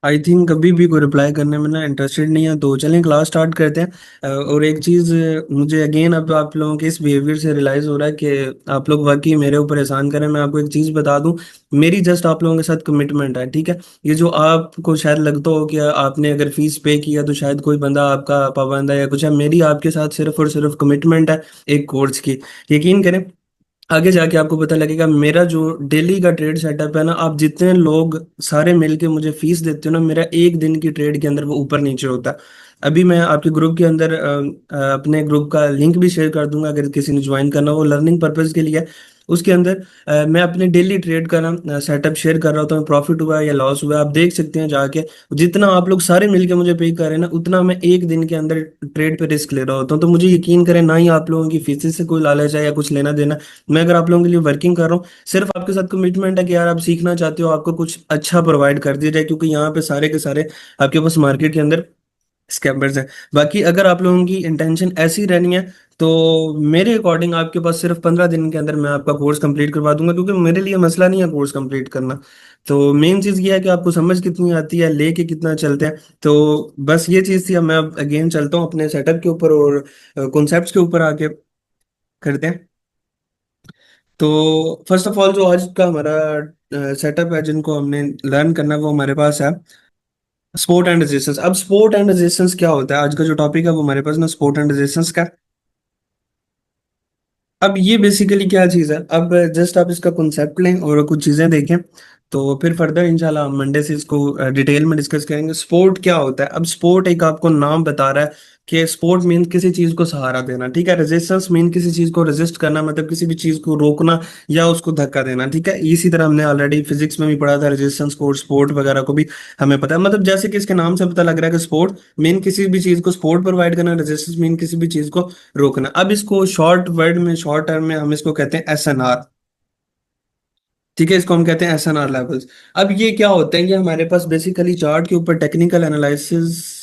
I think अभी भी कोई रिप्लाई करने में ना इंटरेस्टेड नहीं है, तो चलें क्लास स्टार्ट करते हैं। और एक चीज़ मुझे अगेन अब आप लोगों के इस बिहेवियर से रियलाइज़ हो रहा है कि आप लोग वाकई मेरे ऊपर एहसान करें। मैं आपको एक चीज़ बता दूं, मेरी जस्ट आप लोगों के साथ कमिटमेंट है, ठीक है। ये जो आपको शायद लगता हो कि आपने अगर फीस पे किया तो शायद कोई बंदा आपका पाबंद है या कुछ है, मेरी आपके साथ सिर्फ और सिर्फ कमिटमेंट है एक कोर्स की। यकीन करें, आगे जाके आपको पता लगेगा मेरा जो डेली का ट्रेड सेटअप है ना, आप जितने लोग सारे मिलके मुझे फीस देते हो ना, मेरा एक दिन की ट्रेड के अंदर वो ऊपर नीचे होता है। अभी मैं आपके ग्रुप के अंदर अपने ग्रुप का लिंक भी शेयर कर दूंगा, अगर किसी ने ज्वाइन करना हो, वो लर्निंग पर्पज के लिए है। उसके अंदर मैं अपने डेली ट्रेड का ना सेटअप शेयर कर रहा होता हूँ, प्रॉफिट हुआ है या लॉस हुआ है आप देख सकते हैं जाके। जितना आप लोग सारे मिलके मुझे पे कर रहे हैं ना, उतना मैं एक दिन के अंदर ट्रेड पे रिस्क ले रहा होता हूँ। तो मुझे यकीन करें, ना ही आप लोगों की फीस से कोई लालच है या कुछ लेना देना। मैं अगर आप लोगों के लिए वर्किंग कर रहा हूँ, सिर्फ आपके साथ कमिटमेंट है कि यार आप सीखना चाहते हो, आपको कुछ अच्छा प्रोवाइड कर दिया जाए, क्योंकि यहाँ पे सारे के सारे आपके पास मार्केट के अंदर स्कैमर्स हैं। बाकी अगर आप लोगों की इंटेंशन ऐसी रहनी है, तो मेरे अकॉर्डिंग आपके पास सिर्फ 15 दिन के अंदर मैं आपका कोर्स कंप्लीट करवा दूंगा, क्योंकि मेरे लिए मसला नहीं है कोर्स कंप्लीट करना। तो मेन चीज़ ये है कि आपको समझ कितनी आती है, लेके कितना चलते हैं। तो बस ये चीज़ थी। अब मैं अब अगेन चलता हूँ अपने सेटअप के ऊपर और कॉन्सेप्ट्स के ऊपर आके करते हैं। तो फर्स्ट ऑफ ऑल जो आज का हमारा सेटअप है जिनको हमने लर्न करना है, वो हमारे पास है स्पोर्ट एंड रेजिस्टेंस। अब स्पोर्ट एंड रेजिस्टेंस क्या होता है, आज का जो टॉपिक है वो हमारे पास ना स्पोर्ट एंड रेजिस्टेंस का। अब ये बेसिकली क्या चीज़ है, अब जस्ट आप इसका कॉन्सेप्ट लें और कुछ चीज़ें देखें, तो फिर फर्दर इंशाल्लाह हम मंडे से इसको डिटेल में डिस्कस करेंगे। स्पोर्ट क्या होता है, अब स्पोर्ट एक आपको नाम बता रहा है कि स्पोर्ट मीन किसी चीज़ को सहारा देना, ठीक है। रेजिस्टेंस मीन किसी चीज़ को रेजिस्ट करना, मतलब किसी भी चीज़ को रोकना या उसको धक्का देना, ठीक है। इसी तरह हमने ऑलरेडी फिजिक्स में भी पढ़ा था रेजिस्टेंस को, स्पोर्ट वगैरह को भी हमें पता है। मतलब जैसे कि इसके नाम से पता लग रहा है कि स्पोर्ट मीन किसी भी चीज़ को सपोर्ट प्रोवाइड करना, रेजिस्टेंस मीन किसी भी चीज़ को रोकना। अब इसको शॉर्ट वर्ड में, शॉर्ट टर्म में हम इसको कहते हैं एसएनआर, ठीक है। इसको हम कहते हैं एसएनआर लेवल्स। अब ये क्या होते हैं, ये हमारे पास बेसिकली चार्ट के ऊपर टेक्निकल एनालिसिस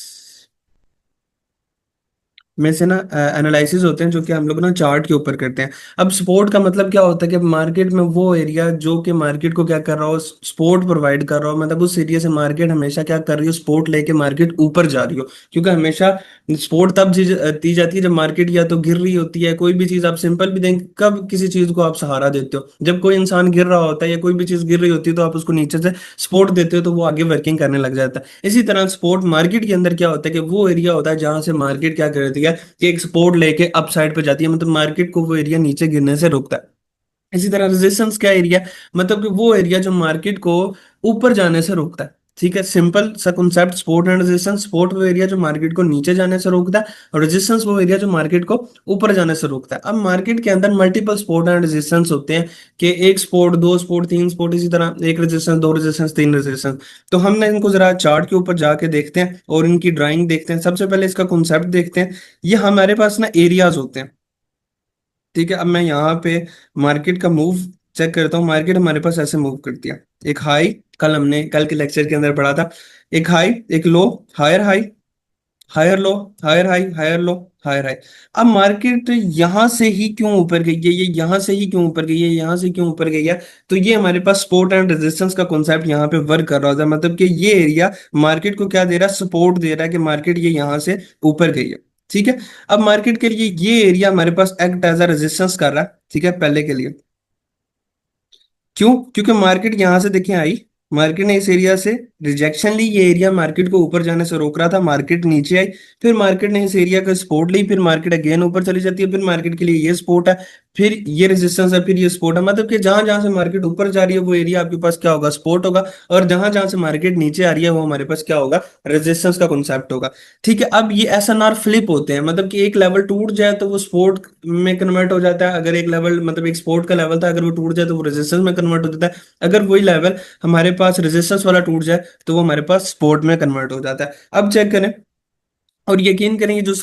में से ना एनालिसिस होते हैं, जो कि हम लोग ना चार्ट के ऊपर करते हैं। अब सपोर्ट का मतलब क्या होता है कि मार्केट में वो एरिया जो कि मार्केट को क्या कर रहा हो, सपोर्ट प्रोवाइड कर रहा हो, मतलब उस एरिया से मार्केट हमेशा क्या कर रही हो, सपोर्ट लेके मार्केट ऊपर जा रही हो। क्योंकि हमेशा सपोर्ट तब दी जाती है जब मार्केट या तो गिर रही होती है। कोई भी चीज आप सिंपल भी दें, कब किसी चीज को आप सहारा देते हो, जब कोई इंसान गिर रहा होता है या कोई भी चीज गिर रही होती है, तो आप उसको नीचे से सपोर्ट देते हो, तो वो आगे वर्किंग करने लग जाता है। इसी तरह सपोर्ट मार्केट के अंदर क्या होता है कि वो एरिया होता है जहां से मार्केट क्या करती है कि एक सपोर्ट लेके अप साइड पे जाती है, मतलब मार्केट को वो एरिया नीचे गिरने से रोकता है। इसी तरह रेजिस्टेंस क्या एरिया, मतलब कि वो एरिया जो मार्केट को ऊपर जाने से रोकता है, ठीक है। सिंपल सा concept, support and resistance. Support वो एरिया जो मार्केट को नीचे जाने से रोकता है, और रेजिस्टेंस वो एरिया जो मार्केट को ऊपर जाने से रोकता है। अब मार्केट के अंदर मल्टीपल सपोर्ट एंड रेजिस्टेंस होते हैं, कि एक सपोर्ट, दो सपोर्ट, तीन सपोर्ट, इसी तरह एक रेजिस्टेंस, दो रेजिस्टेंस, तीन रेजिस्टेंस। तो हमने इनको जरा चार्ट के ऊपर जाके देखते हैं और इनकी ड्राइंग देखते हैं। सबसे पहले इसका कॉन्सेप्ट देखते हैं। ये हमारे पास ना एरियाज होते हैं, ठीक है। अब मैं यहाँ पे मार्केट का मूव चेक करता हूँ। मार्केट हमारे पास ऐसे मूव करती है, एक हाई, कल हमने कल के लेक्चर के अंदर पढ़ा था, एक हाई, एक low, higher high, higher low, higher high, higher low, higher high. अब मार्केट यहां से ही क्यों ऊपर गई है, ये यहाँ से ही क्यों ऊपर गई है, यहाँ से क्यों ऊपर गई है, तो ये हमारे पास सपोर्ट एंड रेजिस्टेंस का कॉन्सेप्ट यहाँ पे वर्क कर रहा होता है। मतलब कि ये एरिया मार्केट को क्या दे रहा है, सपोर्ट दे रहा है कि मार्केट ये यहाँ से ऊपर गई है, ठीक है। अब मार्केट के लिए ये एरिया हमारे पास एक्ट एज अ रेजिस्टेंस कर रहा है, ठीक है, पहले के लिए। क्यों, क्योंकि मार्केट यहां से देखें आई, मार्केट ने इस एरिया से रिजेक्शन ली, ये एरिया मार्केट को ऊपर जाने से रोक रहा था, मार्केट नीचे आई, फिर मार्केट ने इस एरिया का सपोर्ट ली, फिर मार्केट अगेन ऊपर चली जाती है, फिर मार्केट के लिए ये सपोर्ट है, फिर ये रेजिस्टेंस है, फिर ये सपोर्ट है। मतलब कि जहां जहां से मार्केट ऊपर जा रही है वो एरिया आपके पास क्या होगा, सपोर्ट होगा, और जहां जहां से मार्केट नीचे आ रही है वो हमारे पास क्या होगा, रेजिस्टेंस का कॉन्सेप्ट होगा, ठीक है। अब ये एसएनआर फ्लिप होते हैं, मतलब कि एक लेवल टूट जाए तो वो सपोर्ट में कन्वर्ट हो जाता है। अगर एक लेवल, मतलब एक सपोर्ट का लेवल था, अगर वो टूट जाए तो वो रेजिस्टेंस में कन्वर्ट हो जाता है। अगर वही लेवल हमारे पास रेजिस्टेंस वाला टूट जाए तो वो हमारे पास सपोर्ट में कन्वर्ट हो जाता है। अब चेक करें और यकीन करें, ये जो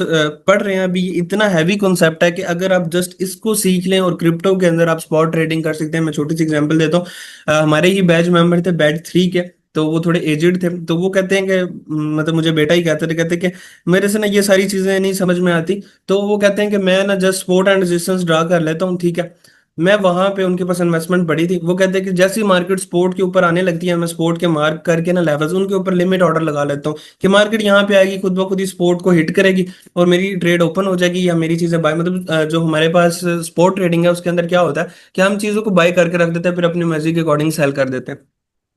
पढ़ रहे हैं अभी, ये इतना हैवी कॉन्सेप्ट है कि अगर आप जस्ट इसको सीख लें और क्रिप्टो के अंदर आप स्पॉट ट्रेडिंग कर सकते हैं। मैं छोटी सी एग्जांपल देता हूँ। हमारे ही बैच मेंबर थे बैच 3 के, तो वो थोड़े एजिड थे, तो वो कहते हैं कि मतलब मुझे बेटा ही कहते थे, कहते कि मेरे से ना ये सारी चीजें नहीं समझ में आती। तो वो कहते हैं कि मैं ना just support and resistance draw कर लेता हूँ, ठीक है। मैं वहां पे उनके पास इन्वेस्टमेंट बढ़ी थी, वो कहते हैं कि जैसी मार्केट स्पोर्ट के ऊपर आने लगती है, मैं स्पोर्ट के मार्क करके ना लेवल्स उनके ऊपर लिमिट ऑर्डर लगा लेता हूँ कि मार्केट यहाँ पे आएगी, खुद ब खुद ही स्पोर्ट को हिट करेगी और मेरी ट्रेड ओपन हो जाएगी, या मेरी चीजें बाय, मतलब जो हमारे पास स्पोर्ट ट्रेडिंग है उसके अंदर क्या होता है कि हम चीजों को बाय करके रख देते हैं, फिर अपनी मर्जी के अकॉर्डिंग सेल कर देते हैं।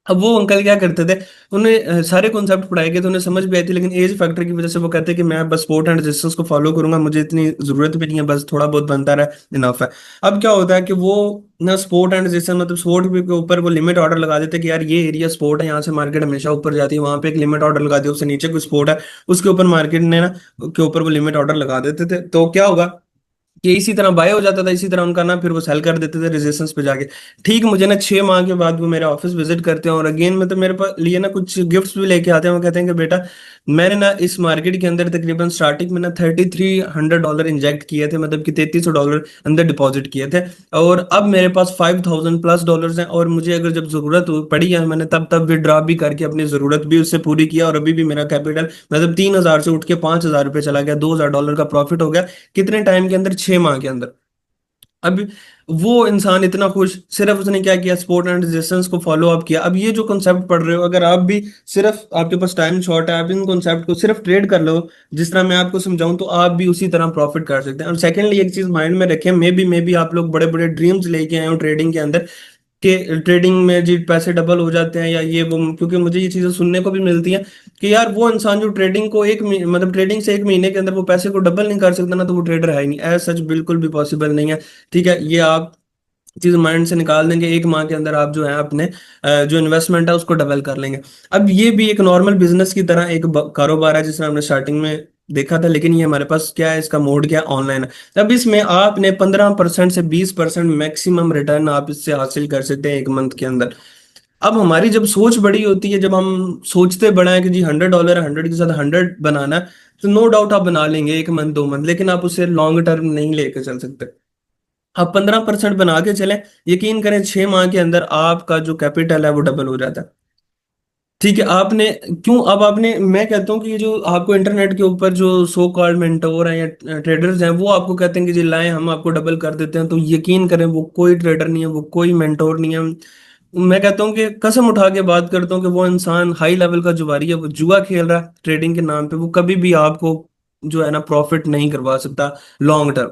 अब वो अंकल क्या करते थे, उन्हें सारे कॉन्सेप्ट पढ़ाए गए थे, उन्हें समझ भी आई थी, लेकिन एज फैक्टर की वजह से वो कहते हैं कि मैं बस स्पोर्ट एंड रेजिस्टेंस को फॉलो करूंगा, मुझे इतनी जरूरत भी नहीं है, बस थोड़ा बहुत बनता रहा इनफ है। अब क्या होता है कि वो ना स्पोर्ट एंड रेजिस्टेंस, मतलब स्पोर्ट के ऊपर वो लिमिट ऑर्डर लगा देते हैं कि यार ये एरिया स्पोर्ट है, यहाँ से मार्केट हमेशा ऊपर जाती है, वहां पे एक लिमिट ऑर्डर लगा दिया, उससे नीचे कोई स्पोर्ट है उसके ऊपर मार्केट ने ना के ऊपर वो लिमिट ऑर्डर लगा देते थे, तो क्या होगा कि इसी तरह बाय हो जाता था, इसी तरह उनका ना फिर वो सेल कर देते थे रेजिस्टेंस पे जाके। ठीक मुझे ना 6 माह के बाद वो मेरे ऑफिस विजिट करते हैं और अगेन मतलब मेरे पास लिए ना कुछ गिफ्ट्स भी लेके आते हैं, वो कहते हैं कि बेटा मैंने ना इस मार्केट के अंदर तकरीबन स्टार्टिंग में ना $3300 इंजेक्ट किए थे, मतलब कि $3300 अंदर डिपॉजिट किए थे, और अब मेरे पास $5000+ हैं, और मुझे अगर जब जरूरत पड़ी है मैंने तब तब विड्रॉ भी करके अपनी जरूरत भी उससे पूरी किया, और अभी भी मेरा कैपिटल मतलब 3000 से उठ के $5000 चला गया, $2000 का प्रॉफिट हो गया। कितने टाइम के अंदर? 6 माह के अंदर। अब वो इंसान इतना खुश, सिर्फ उसने क्या किया, स्पोर्ट एंड रेजिस्टेंस को फॉलो अप किया। अब ये जो कॉन्सेप्ट पढ़ रहे हो, अगर आप भी सिर्फ आपके पास टाइम शॉर्ट है, आप इन कॉन्सेप्ट को सिर्फ ट्रेड कर लो जिस तरह मैं आपको समझाऊं, तो आप भी उसी तरह प्रॉफिट कर सकते हैं। और सेकेंडली एक चीज माइंड में रखें, मे बी आप लोग बड़े बड़े ड्रीम्स लेके आए हो ट्रेडिंग के अंदर कि ट्रेडिंग में जी पैसे डबल हो जाते हैं या ये वो, क्योंकि मुझे ये चीजें सुनने को भी मिलती हैं कि यार वो इंसान जो ट्रेडिंग को मतलब ट्रेडिंग से 1 महीने के अंदर वो पैसे को डबल नहीं कर सकता ना, तो वो ट्रेडर है ही नहीं। ऐसा सच बिल्कुल भी पॉसिबल नहीं है। ठीक है, ये आप चीज माइंड से निकाल देंगे, 1 माह के अंदर आप जो है अपने जो इन्वेस्टमेंट है उसको डबल कर लेंगे। अब ये भी एक नॉर्मल बिजनेस की तरह एक कारोबार है जिसमें हमने स्टार्टिंग में देखा था, लेकिन ये हमारे पास क्या है, इसका मोड क्या है, ऑनलाइन है। तब इसमें आपने 15% से 20% मैक्सिमम रिटर्न आप इससे हासिल कर सकते हैं 1 मंथ के अंदर। अब हमारी जब सोच बड़ी होती है, जब हम सोचते बड़ा है कि जी $100 है, 100 के साथ 100 बनाना है, तो नो डाउट आप बना लेंगे 1 मंथ 2 मंथ, लेकिन आप उसे लॉन्ग टर्म नहीं लेकर चल सकते। आप 15% बना के चलें, यकीन करें 6 माह के अंदर आपका जो कैपिटल है वो डबल हो जाता है। ठीक है, आपने क्यों, अब आपने, मैं कहता हूँ कि ये जो आपको इंटरनेट के ऊपर जो सो कॉल्ड मेंटोर हैं या ट्रेडर्स हैं, वो आपको कहते हैं कि जी लाएं हम आपको डबल कर देते हैं, तो यकीन करें वो कोई ट्रेडर नहीं है, वो कोई मेंटोर नहीं है। मैं कहता हूँ कि कसम उठा के बात करता हूँ कि वो इंसान हाई लेवल का जुआरी है, वो जुआ खेल रहा है ट्रेडिंग के नाम पे, वो कभी भी आपको जो है ना प्रॉफिट नहीं करवा सकता लॉन्ग टर्म।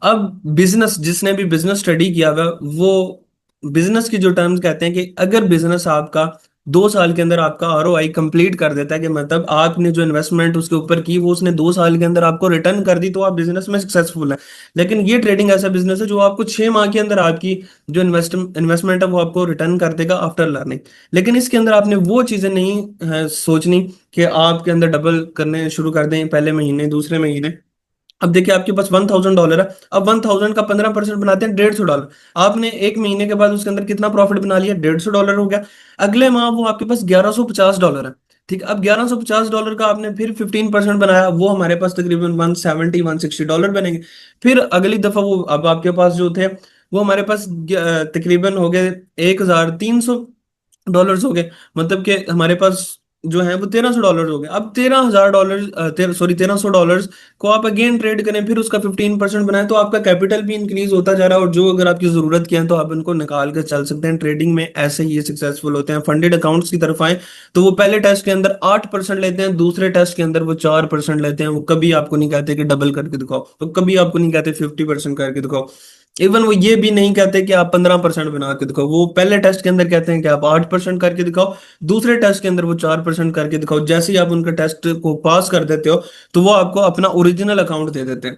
अब बिजनेस, जिसने भी बिजनेस स्टडी किया हुआ वो बिजनेस की जो टर्म्स कहते हैं कि अगर बिजनेस आपका 2 साल के अंदर आपका आरओआई कंप्लीट कर देता है, कि मतलब आपने जो इन्वेस्टमेंट उसके ऊपर की वो उसने 2 साल के अंदर आपको रिटर्न कर दी, तो आप बिजनेस में सक्सेसफुल है। लेकिन ये ट्रेडिंग ऐसा बिजनेस है जो आपको 6 माह के अंदर आपकी जो इन्वेस्टमेंट है वो आपको रिटर्न कर देगा आफ्टर लर्निंग। लेकिन इसके अंदर आपने वो चीजें नहीं सोचनी कि आपके अंदर डबल करने शुरू कर दें पहले महीने दूसरे महीने। अब देखिए आपके पास $1000 है, अब 1000 का 15% बनाते हैं $150। आपने 1 महीने के बाद उसके अंदर कितना प्रॉफिट बना लिया? $150 हो गया। अगले माह वो आपके पास $1150 है। ठीक है, अब $1150 का आपने फिर 15% बनाया, वो हमारे पास तकरीबन 170 $160 बनेंगे। फिर अगली दफा वो अब आपके पास जो थे वो हमारे पास तकरीबन हो गए $1300 हो गए, मतलब कि हमारे पास जो है वो $1300 हो गए। अब $13000 सॉरी $1300 को आप अगेन ट्रेड करें, फिर उसका 15% बनाएं, तो आपका कैपिटल भी इंक्रीज होता जा रहा है, और जो अगर आपकी जरूरत की है तो आप इनको निकाल कर चल सकते हैं। ट्रेडिंग में ऐसे ही ये सक्सेसफुल होते हैं। फंडेड अकाउंट्स की तरफ आए तो वो पहले टेस्ट के अंदर 8% लेते हैं, दूसरे टेस्ट के अंदर वो 4% लेते हैं। वो कभी आपको नहीं कहते कि डबल करके दिखाओ, तो कभी आपको नहीं कहते 50% करके दिखाओ। इवन वो ये भी नहीं कहते कि आप 15% बना के दिखाओ, वो पहले टेस्ट के अंदर कहते हैं कि आप 8% करके दिखाओ, दूसरे टेस्ट के अंदर वो 4% करके दिखाओ। जैसे ही आप उनका टेस्ट को पास कर देते हो तो वो आपको अपना ओरिजिनल अकाउंट दे देते हैं।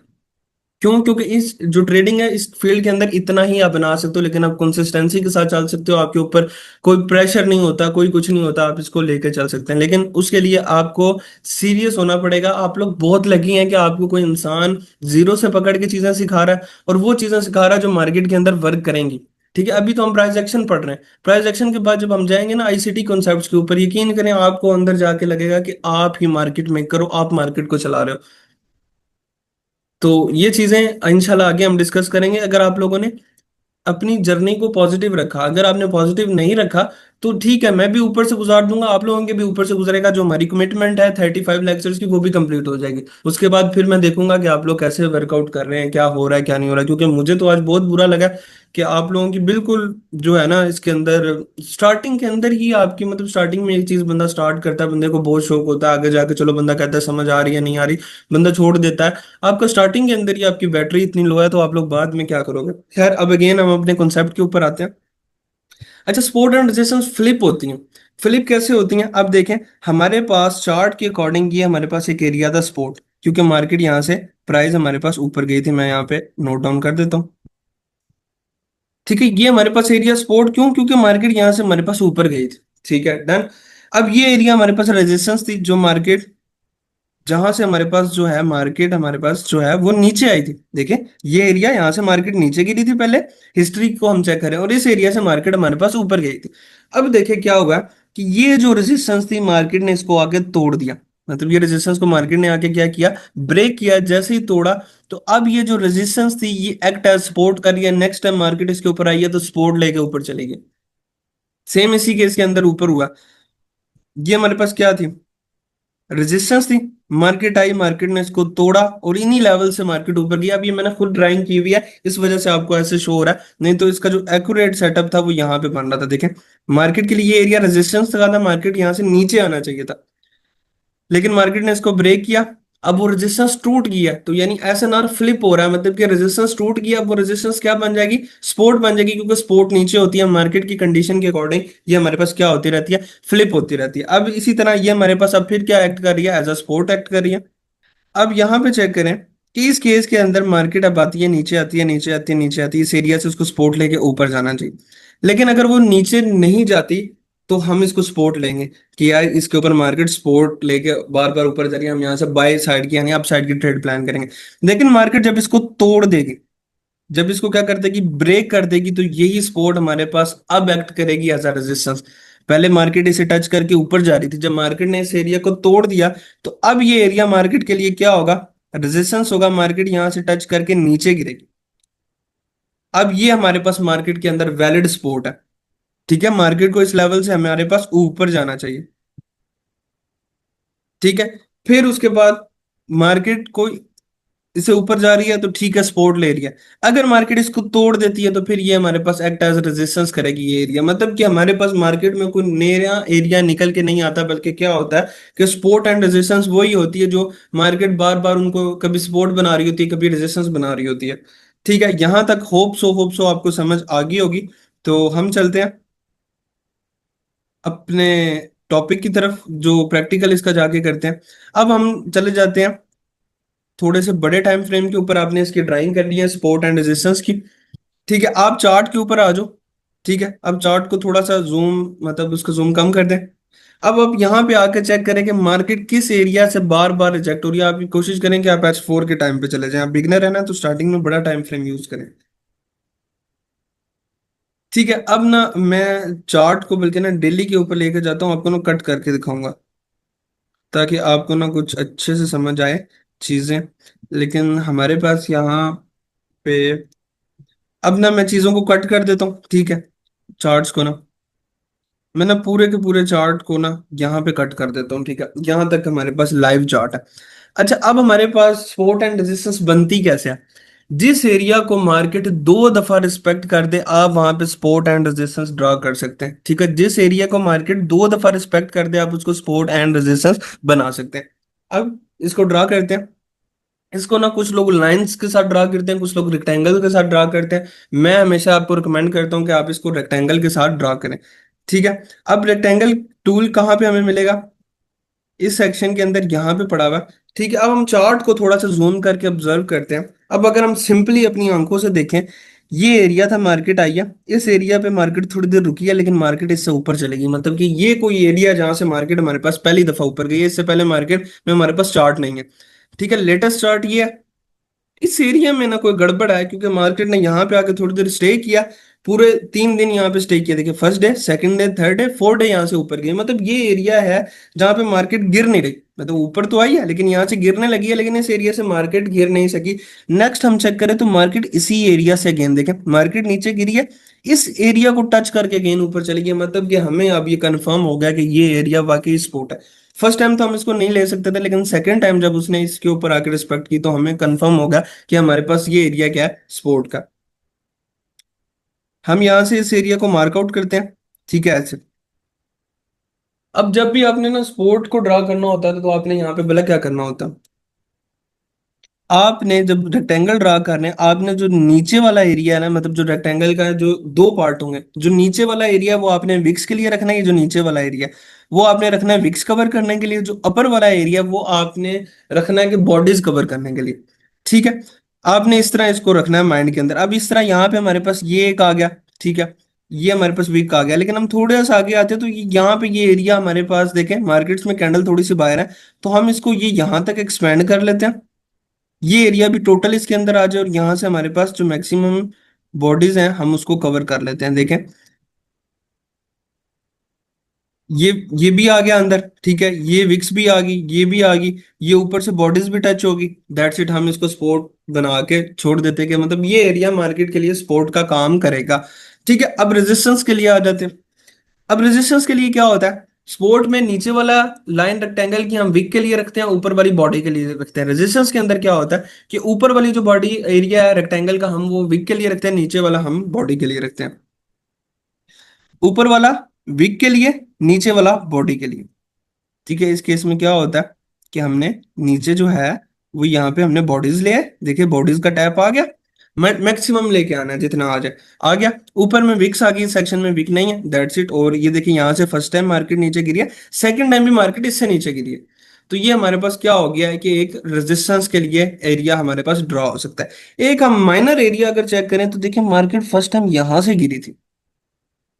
क्यों? क्योंकि इस जो ट्रेडिंग है इस फील्ड के अंदर इतना ही आप बना सकते हो, लेकिन आप कंसिस्टेंसी के साथ चल सकते हो, आपके ऊपर कोई प्रेशर नहीं होता, कोई कुछ नहीं होता, आप इसको लेके चल सकते हैं। लेकिन उसके लिए आपको सीरियस होना पड़ेगा। आप लोग बहुत लकी हैं कि आपको कोई इंसान जीरो से पकड़ के चीजें सिखा रहा है, और वो चीजें सिखा रहा है जो मार्केट के अंदर वर्क करेंगी। ठीक है, अभी तो हम प्राइस एक्शन पढ़ रहे हैं, प्राइस एक्शन के बाद जब हम जाएंगे ना आईसीटी कॉन्सेप्ट्स के ऊपर, यकीन करें आपको अंदर जाके लगेगा कि आप ही मार्केट मेकर हो, आप मार्केट को चला रहे हो। तो ये चीजें इंशाल्लाह आगे हम डिस्कस करेंगे। अगर आप लोगों ने अपनी जर्नी को पॉजिटिव रखा। अगर आपने पॉजिटिव नहीं रखा तो ठीक है, मैं भी ऊपर से गुजार दूंगा, आप लोगों के भी ऊपर से गुजरेगा। जो हमारी कमिटमेंट है 35 लेक्चर्स की, वो भी कंप्लीट हो जाएगी। उसके बाद फिर मैं देखूंगा कि आप लोग कैसे वर्कआउट कर रहे हैं, क्या हो रहा है क्या नहीं हो रहा है। क्योंकि मुझे तो आज बहुत बुरा लगा कि आप लोगों की बिल्कुल जो है ना, इसके अंदर स्टार्टिंग के अंदर ही आपकी, मतलब स्टार्टिंग में एक चीज बंदा स्टार्ट करता है, बंदे को बहुत शौक होता है, आगे जाके चलो बंदा कहता है समझ आ रही है नहीं आ रही, बंदा छोड़ देता है। आपका स्टार्टिंग के अंदर ही आपकी बैटरी इतनी लो है, तो आप लोग बाद में क्या करोगे। खैर, अब अगेन हम अपने कॉन्सेप्ट के ऊपर आते हैं। अच्छा, सपोर्ट एंड रेजिस्टेंस फ्लिप होती हैं। फ्लिप कैसे होती हैं, अब देखें। हमारे पास चार्ट के अकॉर्डिंग ये हमारे पास एक एरिया था सपोर्ट, क्योंकि मार्केट यहाँ से प्राइस हमारे पास ऊपर गई थी। मैं यहाँ पे नोट डाउन कर देता हूँ। ठीक है, ये हमारे पास एरिया सपोर्ट क्यों, क्योंकि मार्केट यहाँ से हमारे पास ऊपर गई थी। ठीक है, डन। अब ये एरिया हमारे पास रेजिस्टेंस थी, जो मार्केट जहां से हमारे पास जो है, मार्केट हमारे पास जो है वो नीचे आई थी। देखिए, ये एरिया यहाँ से मार्केट नीचे गिरी थी पहले, हिस्ट्री को हम चेक करें, और इस एरिया से मार्केट हमारे पास ऊपर गई थी। अब देखिए क्या होगा कि ये जो रेजिस्टेंस थी, मार्केट ने इसको आके तोड़ दिया। मतलब ये रेजिस्टेंस को मार्केट ने आके क्या किया, ब्रेक किया। जैसे ही तोड़ा, तो अब ये जो रेजिस्टेंस थी ये एक्ट एज सपोर्ट कर रही है। नेक्स्ट टाइम मार्केट इसके ऊपर आई है तो सपोर्ट लेके ऊपर चलेगी। सेम इसी केस के अंदर ऊपर हुआ। ये हमारे पास क्या थी, रेजिस्टेंस थी। मार्केट आई, मार्केट ने इसको तोड़ा, और इन्हीं लेवल से मार्केट ऊपर गया। अब ये मैंने खुद ड्राइंग की हुई है, इस वजह से आपको ऐसे शो हो रहा है, नहीं तो इसका जो एक्यूरेट सेटअप था वो यहाँ पे बन रहा था। देखें, मार्केट के लिए ये एरिया रेजिस्टेंस का था, मार्केट यहाँ से नीचे आना चाहिए था, लेकिन मार्केट ने इसको ब्रेक किया। अब वो रेजिस्टेंस टूट गया, तो यानी एसएनआर फ्लिप हो रहा है। मतलब कि रेजिस्टेंस टूट गया, अब वो रेजिस्टेंस क्या बन जाएगी, सपोर्ट बन जाएगी। क्योंकि सपोर्ट नीचे होती है, मार्केट की कंडीशन के अकॉर्डिंग ये हमारे पास क्या होती रहती है, फ्लिप होती रहती है। अब इसी तरह ये हमारे पास अब फिर क्या एक्ट कर रही है, एज अ सपोर्ट एक्ट कर रही है। अब यहाँ पे चेक करें कि इस केस के अंदर मार्केट अब आती है, नीचे आती है, नीचे आती है, नीचे आती है, इस एरिया से उसको सपोर्ट लेके ऊपर जाना चाहिए। लेकिन अगर वो नीचे नहीं जाती, तो हम इसको सपोर्ट लेंगे कि यार इसके ऊपर मार्केट सपोर्ट लेके बार बार ऊपर जा रही है, हम यहाँ से बाय साइड की यानी अप साइड की ट्रेड प्लान करेंगे। लेकिन मार्केट जब इसको तोड़ देगी, जब इसको क्या कर देगी, ब्रेक कर देगी, तो यही सपोर्ट हमारे पास अब एक्ट करेगी एज अ रेजिस्टेंस। पहले मार्केट इसे टच करके ऊपर जा रही थी, जब मार्केट ने इस एरिया को तोड़ दिया, तो अब ये एरिया मार्केट के लिए क्या होगा, रेजिस्टेंस होगा। मार्केट यहां से टच करके नीचे गिरेगी। अब ये हमारे पास मार्केट के अंदर वैलिड सपोर्ट है। ठीक है, मार्केट को इस लेवल से हमारे पास ऊपर जाना चाहिए। ठीक है, फिर उसके बाद मार्केट को इससे ऊपर जा रही है तो ठीक है, सपोर्ट ले रही है। अगर मार्केट इसको तोड़ देती है, तो फिर ये हमारे पास एक्ट एज रेजिस्टेंस करेगी ये एरिया। मतलब कि हमारे पास मार्केट में कोई नया एरिया निकल के नहीं आता, बल्कि क्या होता है कि सपोर्ट एंड रेजिस्टेंस वही होती है जो मार्केट बार बार उनको कभी सपोर्ट बना रही होती है, कभी रेजिस्टेंस बना रही होती है। ठीक है, यहां तक होप सो आपको समझ आ गई होगी। तो हम चलते हैं अपने टॉपिक की तरफ, जो प्रैक्टिकल इसका जाके करते हैं। अब हम चले जाते हैं थोड़े से बड़े टाइम फ्रेम के ऊपर। आपने इसकी ड्राइंग कर ली है सपोर्ट एंड रेजिस्टेंस की। ठीक है, आप चार्ट के ऊपर आ जाओ। ठीक है, अब चार्ट को थोड़ा सा जूम, मतलब उसका जूम कम कर दें। अब यहाँ पे आकर चेक करें कि मार्केट किस एरिया से बार बार रिजेक्ट हो रही है। आप कोशिश करें कि आप H4 के टाइम पे चले जाएं। आप बिगनर है ना, तो स्टार्टिंग में बड़ा टाइम फ्रेम यूज करें। ठीक है, अब ना मैं चार्ट को बल्कि ना डेली के ऊपर लेके जाता हूँ, आपको ना कट करके दिखाऊंगा, ताकि आपको ना कुछ अच्छे से समझ आए चीजें। लेकिन हमारे पास यहाँ पे, अब ना मैं चीजों को कट कर देता हूँ। ठीक है, चार्ट्स को ना मैं ना पूरे के पूरे चार्ट को ना यहाँ पे कट कर देता हूँ। ठीक है, यहाँ तक हमारे पास लाइव चार्ट है। अच्छा, अब हमारे पास सपोर्ट एंड रेजिस्टेंस बनती कैसे है। जिस एरिया को मार्केट दो दफा रिस्पेक्ट कर दे, आप वहां पे सपोर्ट एंड रेजिस्टेंस ड्रा कर सकते हैं। ठीक है, जिस एरिया को मार्केट दो दफा रिस्पेक्ट कर दे, आप उसको सपोर्ट एंड रेजिस्टेंस बना सकते हैं। अब इसको ड्रा करते हैं। इसको ना कुछ लोग लाइंस के साथ ड्रा करते हैं, कुछ लोग रेक्टेंगल के साथ ड्रा करते हैं। मैं हमेशा आपको रिकमेंड करता हूं कि आप इसको रेक्टेंगल के साथ ड्रा करें। ठीक है, अब रेक्टेंगल टूल कहाँ पे हमें मिलेगा, इस सेक्शन के अंदर यहाँ पे पड़ा हुआ है। ठीक है, अब हम चार्ट को थोड़ा सा जूम करके ऑब्जर्व करते हैं। अब अगर हम सिंपली अपनी आंखों से देखें, ये एरिया था, मार्केट आई है, इस एरिया पे मार्केट थोड़ी देर रुकी है, लेकिन मार्केट इससे ऊपर चलेगी। मतलब कि ये कोई एरिया जहां से मार्केट हमारे पास पहली दफा ऊपर गई है, इससे पहले मार्केट में हमारे पास चार्ट नहीं है। ठीक है, लेटेस्ट चार्ट ये है। इस एरिया में ना कोई गड़बड़ है, क्योंकि मार्केट ने यहाँ पे आके थोड़ी देर स्टे किया, पूरे 3 दिन यहाँ पे स्टे किया। देखिए first day, second day, third day, fourth day यहाँ से ऊपर गई। मतलब ये एरिया है जहाँ पे मार्केट गिर नहीं रही। मतलब ऊपर तो आई है लेकिन यहाँ से गिरने लगी है, लेकिन इस एरिया से मार्केट गिर नहीं सकी। नेक्स्ट हम चेक करें तो मार्केट इसी एरिया से अगेन देखें, मार्केट नीचे गिरी है, इस एरिया को टच करके अगेन ऊपर चली गई। मतलब कि हमें अब ये कंफर्म हो गया कि ये एरिया वाकई स्पोर्ट है। फर्स्ट टाइम तो हम इसको नहीं ले सकते थे, लेकिन सेकंड टाइम जब उसने इसके ऊपर आके रिस्पेक्ट की तो हमें कंफर्म हो गया कि हमारे पास ये एरिया क्या है, स्पोर्ट का। हम यहाँ से इस एरिया को मार्कआउट करते हैं, ठीक है ऐसे। अब जब भी आपने ना स्पोर्ट को ड्रा करना होता है तो आपने यहाँ पे बोला क्या करना होता है, आपने जब रेक्टेंगल ड्रा करने आपने जो नीचे वाला एरिया है ना, मतलब जो रेक्टेंगल का जो दो पार्ट होंगे, जो नीचे वाला एरिया वो आपने विक्स के लिए रखना है। ये जो नीचे वाला एरिया वो आपने रखना है विक्स कवर करने के लिए, जो अपर वाला एरिया वो आपने रखना है कि बॉडीज कवर करने के लिए। ठीक है, आपने इस तरह इसको रखना है माइंड के अंदर। अब इस तरह यहाँ पे हमारे पास ये एक आ गया, ठीक है, ये हमारे पास वीक आ गया। लेकिन हम थोड़ा सा आगे आते हैं तो यहाँ पे ये एरिया हमारे पास देखें, मार्केट्स में कैंडल थोड़ी सी बाहर है, तो हम इसको ये यहाँ तक एक्सपेंड कर लेते हैं। ये एरिया भी टोटल इसके अंदर आ जाए और यहाँ से हमारे पास जो मैक्सिमम बॉडीज हैं हम उसको कवर कर लेते हैं। देखें ये ये भी आ गया अंदर, ठीक है, ये विक्स भी आ गई, ये भी आ गई, ये ऊपर से बॉडीज भी टच होगी। दैट्स इट, हम इसको स्पोर्ट बना के छोड़ देते हैं कि मतलब ये एरिया मार्केट के लिए स्पोर्ट का काम करेगा। ठीक है, अब रेजिस्टेंस के लिए आ जाते हैं। अब रेजिस्टेंस के लिए क्या होता है, स्पोर्ट में नीचे वाला लाइन रेक्टेंगल की हम विक के लिए रखते हैं, ऊपर वाली बॉडी के लिए रखते हैं। रेजिस्टेंस के अंदर क्या होता है कि ऊपर वाली जो बॉडी एरिया है रेक्टेंगल का हम वो विक के लिए रखते हैं, नीचे वाला हम बॉडी के लिए रखते हैं। ऊपर वाला विक के लिए, नीचे वाला बॉडी के लिए। ठीक है, इस केस में क्या होता है कि हमने नीचे जो है वो यहाँ पे हमने बॉडीज ले आए। देखिए बॉडीज का टैप आ गया, मैक्सिमम लेके आना है जितना आ जाए, आ गया। ऊपर में विक्स आ गई, सेक्शन में विक नहीं है, दैट्स इट। और ये देखिए यहाँ से फर्स्ट टाइम मार्केट नीचे गिरी है, सेकंड टाइम भी मार्केट इससे नीचे गिरी है। तो ये हमारे पास क्या हो गया है कि एक रेजिस्टेंस के लिए एरिया हमारे पास ड्रॉ हो सकता है। एक हम माइनर एरिया अगर चेक करें तो देखिए मार्केट फर्स्ट टाइम यहाँ से गिरी थी,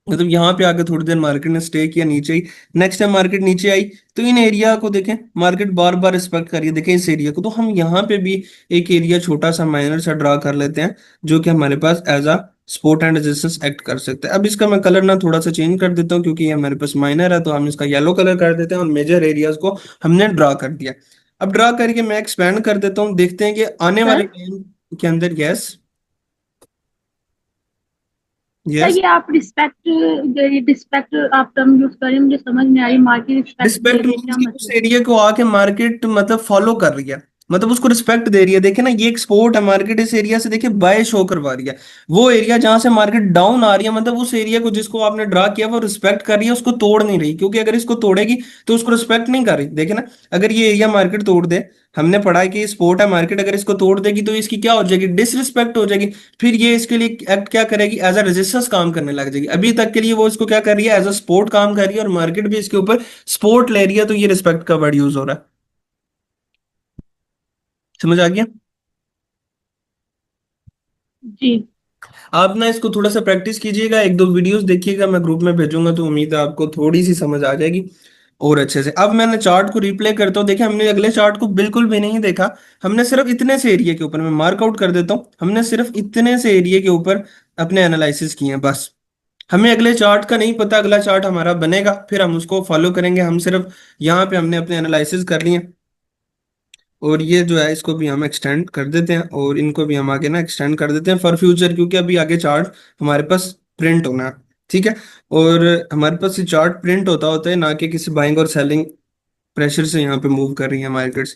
मतलब यहाँ पे आके थोड़ी देर मार्केट ने स्टे किया नीचे ही, नेक्स्ट टाइम मार्केट नीचे आई। तो इन एरिया को देखें, मार्केट बार बार रिस्पेक्ट करिए, देखें इस एरिया को। तो हम यहाँ पे भी एक एरिया छोटा सा माइनर सा ड्रा कर लेते हैं जो कि हमारे पास as a support and resistance act कर सकते हैं। अब इसका मैं कलर ना थोड़ा सा चेंज कर देता हूँ क्योंकि ये हमारे पास माइनर है, तो हम इसका येलो कलर कर देते हैं और मेजर एरियाज को हमने ड्रा कर दिया। अब ड्रा करके मैं एक्सपेंड कर देता हूँ, देखते हैं कि आने वाले सर टाइम के अंदर। Yes, sir yes. ये आप रिस्पेक्ट आप टर्म यूज करें, मुझे समझ में आई। मार्केट रिस्पेक्ट दे रिस्पेक्ट रही है, मीन्स क्या कि उस मतलब? एरिया को आके मार्केट मतलब फॉलो कर रही है, मतलब उसको रिस्पेक्ट दे रही है। देखिए ना ये एक स्पोर्ट है, मार्केट इस एरिया से देखिए बाय शो करवा रही है। वो एरिया जहां से मार्केट डाउन आ रही है, मतलब उस एरिया को जिसको आपने ड्रा किया वो रिस्पेक्ट कर रही है, उसको तोड़ नहीं रही। क्योंकि अगर इसको तोड़ेगी तो उसको रिस्पेक्ट नहीं कर रही। देखिए ना, अगर ये एरिया मार्केट तोड़ दे, हमने पढ़ा है कि ये स्पोर्ट है, मार्केट अगर इसको तोड़ देगी तो इसकी क्या हो जाएगी, डिसरिस्पेक्ट हो जाएगी। फिर ये इसके लिए एक्ट क्या करेगी, एज अ रेजिस्टेंस काम करने लग जाएगी। अभी तक के लिए वो इसको क्या कर रही है, एज अ स्पोर्ट काम कर रही है, और मार्केट भी इसके ऊपर स्पोर्ट ले रही है, तो ये रिस्पेक्ट का वर्ड यूज हो रहा है। समझ आ गया? जी। आप ना इसको थोड़ा सा प्रैक्टिस कीजिएगा, एक दो वीडियोस देखिएगा, मैं ग्रुप में भेजूंगा, तो उम्मीद है आपको थोड़ी सी समझ आ जाएगी और अच्छे से। अब मैंने चार्ट को रिप्ले करता हूँ। देखिए हमने अगले चार्ट को बिल्कुल भी नहीं देखा, हमने सिर्फ इतने से एरिया के ऊपर, मैं मार्कआउट कर देता हूँ, हमने सिर्फ इतने से एरिया के ऊपर अपने एनालिसिस किए हैं बस। हमें अगले चार्ट का नहीं पता, अगला चार्ट हमारा बनेगा फिर हम उसको फॉलो करेंगे। हम सिर्फ यहाँ पे हमने अपने एनालिसिस कर लिए, और ये जो है इसको भी हम एक्सटेंड कर देते हैं और इनको भी हम आगे ना एक्सटेंड कर देते हैं फॉर फ्यूचर, क्योंकि अभी आगे चार्ट हमारे पास प्रिंट होना है। ठीक है, और हमारे पास ये चार्ट प्रिंट होता होता है ना कि किसी बाइंग और सेलिंग प्रेशर से यहाँ पे मूव कर रही है मार्केट्स।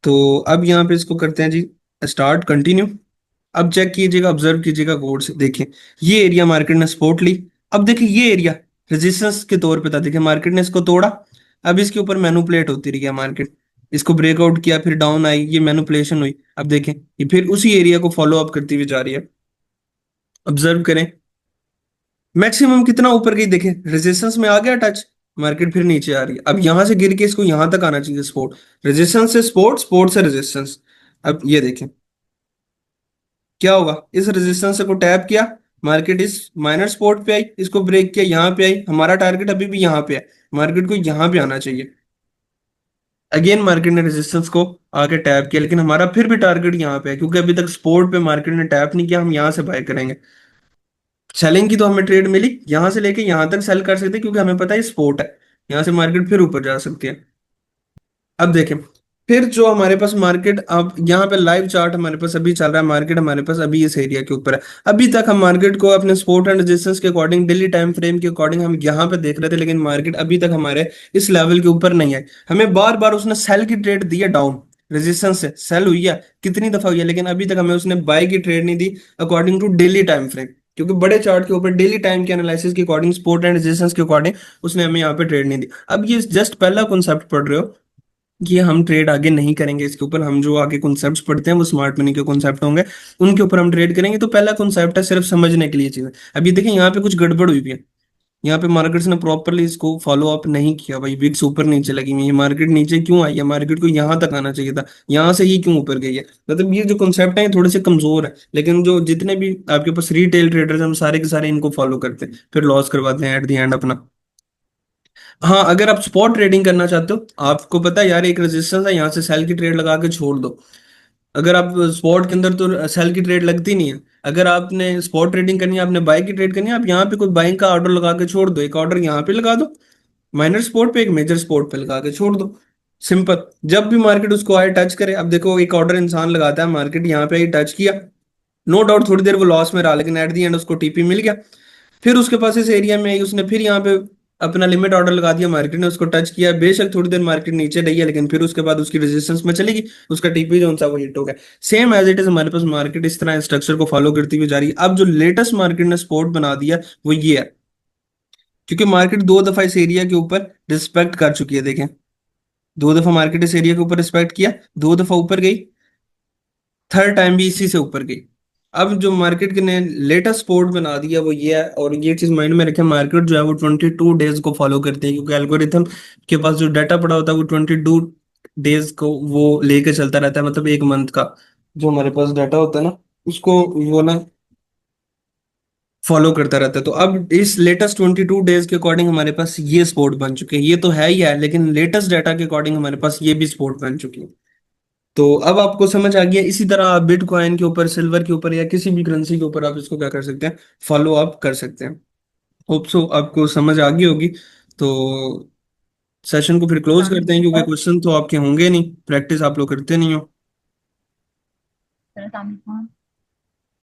तो अब यहाँ पे इसको करते हैं जी स्टार्ट, कंटिन्यू। अब चेक कीजिएगा, ऑब्जर्व कीजिएगा गौर से, देखिए ये एरिया मार्केट ने सपोर्ट ली। अब देखिए ये एरिया रेजिस्टेंस के तौर पे था, देखिए मार्केट ने इसको तोड़ा। अब इसके ऊपर मैनुपुलेट होती रही है मार्केट, इसको ब्रेकआउट किया, फिर डाउन आई, ये मैनुपुलेशन हुई। अब देखें ये फिर उसी एरिया को फॉलो अप करती हुई जा रही है। ऑब्जर्व करें, मैक्सिमम कितना ऊपर गई, देखें रेजिस्टेंस में आ गया टच, मार्केट फिर नीचे आ रही है। अब यहां से गिर के इसको यहां तक आना चाहिए सपोर्ट, रेजिस्टेंस से सपोर्ट, सपोर्ट से रेजिस्टेंस। अब ये देखें क्या होगा, इस रेजिस्टेंस को टैप किया, मार्केट इस माइनर सपोर्ट पे आई, इसको ब्रेक किया, यहाँ पे आई। हमारा टारगेट अभी भी यहाँ पे है, मार्केट को यहाँ पे आना चाहिए। अगेन मार्केट ने रेजिस्टेंस को आके टैप किया, लेकिन हमारा फिर भी टारगेट यहाँ पे है क्योंकि अभी तक सपोर्ट पे मार्केट ने टैप नहीं किया, हम यहाँ से बाय करेंगे। सेलिंग की तो हमें ट्रेड मिली, यहां से लेके यहां तक सेल कर सकते हैं क्योंकि हमें पता है स्पोर्ट है, यहाँ से मार्केट फिर ऊपर जा सकती है। अब देखें, फिर जो हमारे पास मार्केट, अब यहाँ पे लाइव चार्ट हमारे पास अभी चल रहा है, मार्केट हमारे पास अभी इस एरिया के ऊपर है। अभी तक हम मार्केट को अपने सपोर्ट एंड रेजिस्टेंस के अकॉर्डिंग, डेली टाइम फ्रेम के अकॉर्डिंग हम यहाँ पे देख रहे थे, लेकिन मार्केट अभी तक हमारे इस लेवल के ऊपर नहीं आई। हमें बार बार उसने सेल की ट्रेड दी है, डाउन रेजिस्टेंस से सेल हुई है, कितनी दफा हुई है, लेकिन अभी तक हमें उसने बाय की ट्रेड नहीं दी according to daily time frame. क्योंकि बड़े चार्ट के ऊपर डेली टाइम के एनालिसिस के अकॉर्डिंग, सपोर्ट एंड रेजिस्टेंस के अकॉर्डिंग उसने हमें यहाँ पे ट्रेड नहीं दी। अब ये जस्ट पहला कॉन्सेप्ट पढ़ रहे हो, ये हम ट्रेड आगे नहीं करेंगे इसके ऊपर, हम जो आगे कॉन्सेप्ट्स पढ़ते हैं वो स्मार्ट मनी के कॉन्सेप्ट होंगे, उनके ऊपर हम ट्रेड करेंगे। तो पहला कॉन्सेप्ट है सिर्फ समझने के लिए चीजें। अभी देखिए यहाँ पे कुछ गड़बड़ हुई भी है, यहाँ पे मार्केट्स ने प्रॉपरली इसको फॉलो अप नहीं किया भाई, विक्स ऊपर नीचे लगी हुई है, मार्केट नीचे क्यों आई है, मार्केट को यहाँ तक आना चाहिए था, यहाँ से ही क्यों ऊपर गई है। मतलब ये जो कॉन्सेप्ट है ये थोड़े से कमजोर है, लेकिन जो जितने भी आपके पास रिटेल ट्रेडर्स, हम सारे के सारे इनको फॉलो करते हैं, फिर लॉस करवाते हैं एट द एंड अपना। हाँ, अगर आप स्पॉट ट्रेडिंग करना चाहते हो, आपको पता है यार एक रेजिस्टेंस है, यहाँ से सेल की ट्रेड लगा के छोड़ दो। अगर आप स्पॉट के अंदर तो सेल की ट्रेड लगती नहीं है, अगर आपने स्पॉट ट्रेडिंग करनी है, आपने बाय की ट्रेड करनी है, आप यहाँ पे कोई बाइंग का ऑर्डर लगा के छोड़ दो, एक ऑर्डर यहाँ पे लगा दो माइनर स्पॉट पे, एक मेजर स्पॉट पे लगा के छोड़ दो। सिंपल। जब भी मार्केट उसको आए टच करे, अब देखो एक ऑर्डर इंसान लगाता है, मार्केट यहाँ पे ही टच किया, नो डाउट थोड़ी देर वो लॉस में रहा, लेकिन एट दी एंड उसको टीपी मिल गया। फिर उसके पास इस एरिया में आई, उसने फिर यहाँ पे अपना लिमिट ऑर्डर लगा दिया, मार्केट ने उसको टच किया, बेशक थोड़ी देर मार्केट नीचे रही है, लेकिन फिर उसके बाद उसकी रेजिस्टेंस में चलेगी, उसका टीपी जो सा वो हिट हो गया। सेम एज इट इज हमारे पास मार्केट इस तरह स्ट्रक्चर को फॉलो करती हुई जा रही है। अब जो लेटेस्ट मार्केट ने सपोर्ट बना दिया वो ये है, क्योंकि मार्केट दो दफा इस एरिया के ऊपर रिस्पेक्ट कर चुकी है, देखें, दो दफा मार्केट इस एरिया के ऊपर रिस्पेक्ट किया, दो दफा ऊपर गई, थर्ड टाइम भी इसी से ऊपर गई। अब जो मार्केट ने लेटेस्ट सपोर्ट बना दिया वो ये है, और ये चीज माइंड में रखें, मार्केट जो है वो 22 डेज को फॉलो करती है, क्योंकि एल्गोरिथम के पास जो डाटा पड़ा होता है वो 22 डेज को वो लेके चलता रहता है, मतलब एक मंथ का जो हमारे पास डाटा होता है ना, उसको वो ना फॉलो करता रहता है। तो अब इस लेटेस्ट 22 डेज के अकॉर्डिंग हमारे पास ये सपोर्ट बन चुके हैं, ये तो है ही है, लेकिन लेटेस्ट डाटा के अकॉर्डिंग हमारे पास ये भी सपोर्ट बन चुकी है। तो अब आपको समझ आ गया, इसी तरह आप बिटकॉइन के ऊपर, सिल्वर के ऊपर, या किसी भी करेंसी के ऊपर आप इसको क्या कर सकते हैं, फॉलो अप कर सकते हैं। होप सो आपको समझ आ गई होगी। तो सेशन को फिर क्लोज करते हैं, क्योंकि क्वेश्चन तो आपके होंगे नहीं, प्रैक्टिस आप लोग करते नहीं हो।